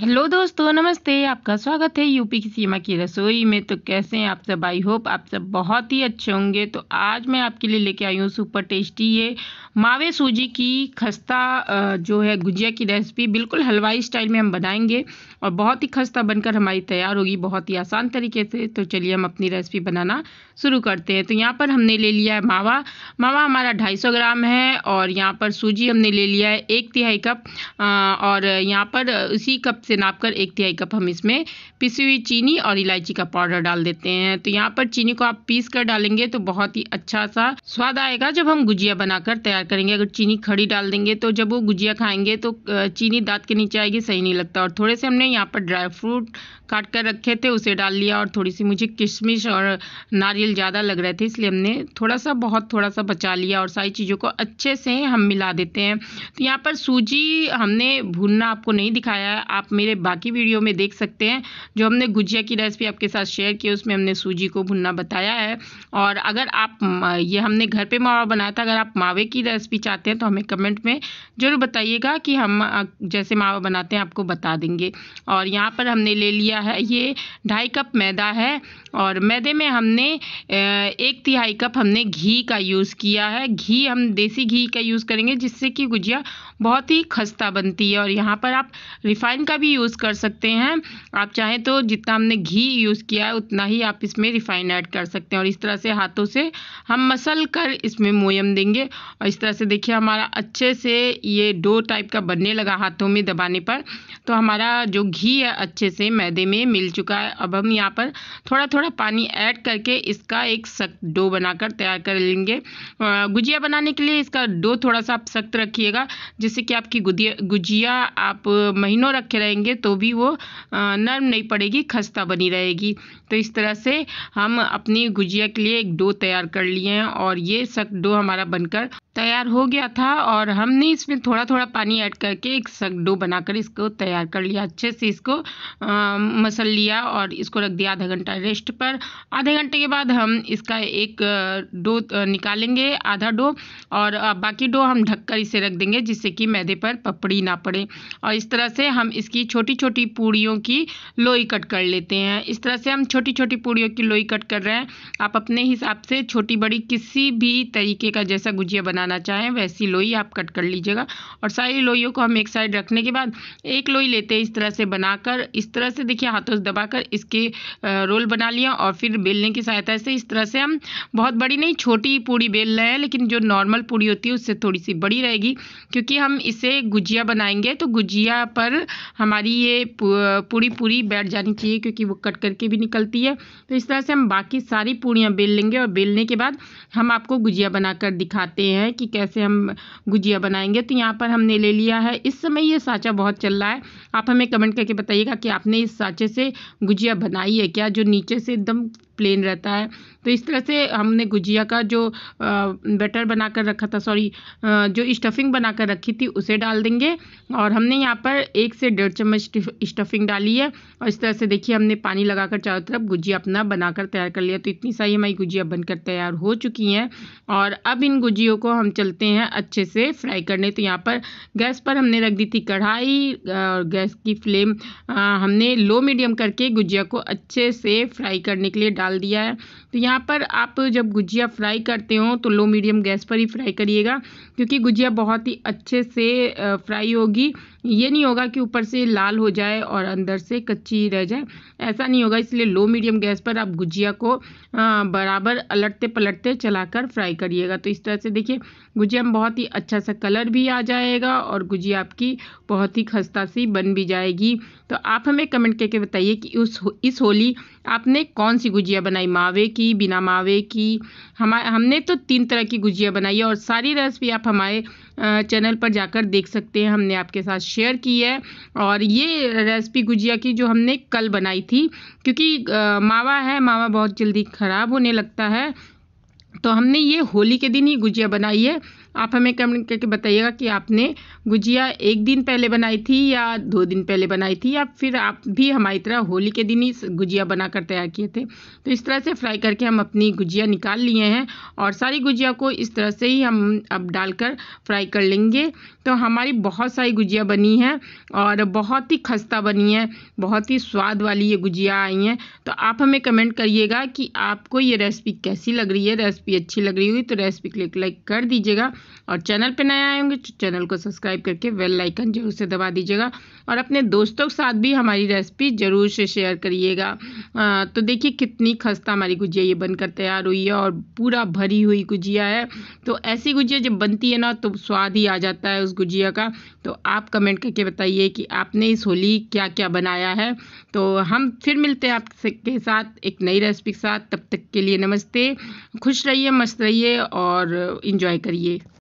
Hello दोस्तों, नमस्ते। आपका स्वागत है यूपी की सीमा की रसोई में। तो कैसे हैं आप सब? आई होप आप सब बहुत ही अच्छे होंगे। तो आज मैं आपके लिए लेके आई हूँ सुपर टेस्टी ये मावे सूजी की खस्ता जो है गुजिया की रेसिपी। बिल्कुल हलवाई स्टाइल में हम बनाएंगे और बहुत ही खस्ता बनकर हमारी तैयार होगी, बहुत ही आसान तरीके से। तो चलिए हम अपनी रेसिपी बनाना शुरू करते हैं। तो यहाँ पर हमने ले लिया है मावा हमारा 250 ग्राम है। और यहाँ पर सूजी हमने ले लिया है 1/3 कप। और यहाँ पर उसी कप से नापकर 1/3 कप हम इसमें पिसी हुई चीनी और इलायची का पाउडर डाल देते हैं। तो यहाँ पर चीनी को आप पीस कर डालेंगे तो बहुत ही अच्छा सा स्वाद आएगा जब हम गुजिया बनाकर तैयार करेंगे। अगर चीनी खड़ी डाल देंगे तो जब वो गुजिया खाएंगे तो चीनी दांत के नीचे आएगी, सही नहीं लगता। और थोड़े से हमने यहाँ पर ड्राई फ्रूट काट कर रखे थे, उसे डाल लिया। और थोड़ी सी मुझे किशमिश और नारियल ज़्यादा लग रहे थे, इसलिए हमने थोड़ा सा बचा लिया। और सारी चीज़ों को अच्छे से हम मिला देते हैं। तो यहाँ पर सूजी हमने भूनना आपको नहीं दिखाया है, आप मेरे बाकी वीडियो में देख सकते हैं। जो हमने गुजिया की रेसिपी आपके साथ शेयर की उसमें हमने सूजी को भुनना बताया है। और अगर आप ये हमने घर पे मावा बनाया था, अगर आप मावे की रेसिपी चाहते हैं तो हमें कमेंट में ज़रूर बताइएगा कि हम जैसे मावा बनाते हैं आपको बता देंगे। और यहाँ पर हमने ले लिया है ये 2.5 कप मैदा है। और मैदे में हमने 1/3 कप हमने घी का यूज़ किया है। घी हम देसी घी का यूज़ करेंगे जिससे कि गुजिया बहुत ही खस्ता बनती है। और यहाँ पर आप रिफ़ाइन का भी यूज़ कर सकते हैं, आप चाहें तो जितना हमने घी यूज़ किया है उतना ही आप इसमें रिफ़ाइन ऐड कर सकते हैं। और इस तरह से हाथों से हम मसल कर इसमें मोयम देंगे। और इस तरह से देखिए हमारा अच्छे से ये डो टाइप का बनने लगा हाथों में दबाने पर। तो हमारा जो घी है अच्छे से मैदे में मिल चुका है। अब हम यहाँ पर थोड़ा थोड़ा पानी ऐड करके इसका एक सख्त डो बनाकर तैयार कर लेंगे। गुजिया बनाने के लिए इसका डो थोड़ा सा आप सख्त रखिएगा, जिससे कि आपकी गुजिया आप महीनों रखे रहेंगे तो भी वो नरम नहीं पड़ेगी, खस्ता बनी रहेगी। तो इस तरह से हम अपनी गुजिया के लिए एक डो तैयार कर लिए हैं। और ये सख्त डो हमारा बनकर तैयार हो गया था। और हमने इसमें थोड़ा थोड़ा पानी ऐड करके एक सख्त डो बनाकर इसको तैयार कर लिया। अच्छे से इसको मसल लिया और इसको रख दिया आधा घंटा रेस्ट पर। आधे घंटे के बाद हम इसका एक डो निकालेंगे, आधा डो। और बाकी डो हम ढककर इसे रख देंगे जिससे कि मैदे पर पपड़ी ना पड़े। और इस तरह से हम इसकी छोटी छोटी पूड़ियों की लोई कट कर लेते हैं। इस तरह से हम छोटी छोटी पूड़ियों की लोई कट कर रहे हैं। आप अपने हिसाब से छोटी बड़ी किसी भी तरीके का जैसा गुजिया बनाना चाहें वैसी लोई आप कट कर लीजिएगा। और सारी लोइयों को हम एक साइड रखने के बाद एक लोई लेते हैं, इस तरह से बनाकर इस तरह से देखिए हाथों से दबाकर इसके रोल बना लिया। और फिर बेलने की सहायता से इस तरह से हम बहुत बड़ी नहीं छोटी पूड़ी बेल रहे हैं, लेकिन जो नॉर्मल पूड़ी होती है उससे थोड़ी सी बड़ी रहेगी, क्योंकि हम इसे गुजिया बनाएंगे तो गुजिया पर हमारी ये पूरी पूरी बैठ जानी चाहिए, क्योंकि वो कट करके भी निकलती है। तो इस तरह से हम बाकी सारी पूड़ियाँ बेल लेंगे। और बेलने के बाद हम आपको गुजिया बनाकर दिखाते हैं कि कैसे हम गुजिया बनाएंगे। तो यहाँ पर हमने ले लिया है, इस समय ये साँचा बहुत चल रहा है, आप हमें कमेंट करके बताइएगा कि आपने इस साँचे से गुजिया बनाई है क्या, जो नीचे से एकदम प्लेन रहता है। तो इस तरह से हमने गुजिया का जो बैटर बनाकर रखा था, जो स्टफिंग बनाकर रखी थी उसे डाल देंगे। और हमने यहाँ पर 1 से 1.5 चम्मच स्टफिंग डाली है। और इस तरह से देखिए हमने पानी लगाकर चारों तरफ गुजिया अपना बनाकर तैयार कर लिया। तो इतनी सारी हमारी गुजिया बनकर तैयार हो चुकी हैं। और अब इन गुजियों को हम चलते हैं अच्छे से फ्राई करने। तो यहाँ पर गैस पर हमने रख दी थी कढ़ाई। गैस की फ्लेम हमने लो मीडियम करके गुजिया को अच्छे से फ्राई करने के लिए डाल दिया है। तो यहाँ पर आप जब गुजिया फ्राई करते हो तो लो मीडियम गैस पर ही फ्राई करिएगा, क्योंकि गुजिया बहुत ही अच्छे से फ्राई होगी। ये नहीं होगा कि ऊपर से लाल हो जाए और अंदर से कच्ची रह जाए, ऐसा नहीं होगा। इसलिए लो मीडियम गैस पर आप गुजिया को बराबर अलटते पलटते चलाकर फ्राई करिएगा। तो इस तरह से देखिए गुजिया में बहुत ही अच्छा सा कलर भी आ जाएगा और गुजिया आपकी बहुत ही खस्ता सी बन भी जाएगी। तो आप हमें कमेंट करके बताइए कि इस होली आपने कौन सी गुजिया बनाई, मावे की, बिना मावे की। हमने तो 3 तरह की गुजिया बनाई है। और सारी रेसिपी आप हमारे चैनल पर जाकर देख सकते हैं, हमने आपके साथ शेयर की है। और ये रेसिपी गुजिया की जो हमने कल बनाई थी, क्योंकि मावा बहुत जल्दी ख़राब होने लगता है, तो हमने ये होली के दिन ही गुजिया बनाई है। आप हमें कमेंट करके बताइएगा कि आपने गुजिया एक दिन पहले बनाई थी या 2 दिन पहले बनाई थी, या फिर आप भी हमारी तरह होली के दिन ही गुजिया बनाकर तैयार किए थे। तो इस तरह से फ्राई करके हम अपनी गुजिया निकाल लिए हैं और सारी गुजिया को इस तरह से ही हम अब डालकर फ्राई कर लेंगे। तो हमारी बहुत सारी गुजिया बनी है और बहुत ही खस्ता बनी है, बहुत ही स्वाद वाली ये गुजिया आई हैं। तो आप हमें कमेंट करिएगा कि आपको ये रेसिपी कैसी लग रही है। रेसिपी अच्छी लग रही हुई तो रेसिपी क्लिक लाइक कर दीजिएगा और चैनल पे नए आए होंगे तो चैनल को सब्सक्राइब करके बेल आइकन जरूर से दबा दीजिएगा और अपने दोस्तों के साथ भी हमारी रेसिपी ज़रूर से शेयर करिएगा। तो देखिए कितनी खस्ता हमारी गुजिया ये बनकर तैयार हुई है और पूरा भरी हुई गुजिया है। तो ऐसी गुजिया जब बनती है ना तो स्वाद ही आ जाता है उस गुजिया का। तो आप कमेंट करके बताइए कि आपने इस होली क्या क्या बनाया है। तो हम फिर मिलते हैं आपके साथ एक नई रेसिपी के साथ। तब तक के लिए नमस्ते, खुश रहिए, मस्त रहिए और इंजॉय करिए।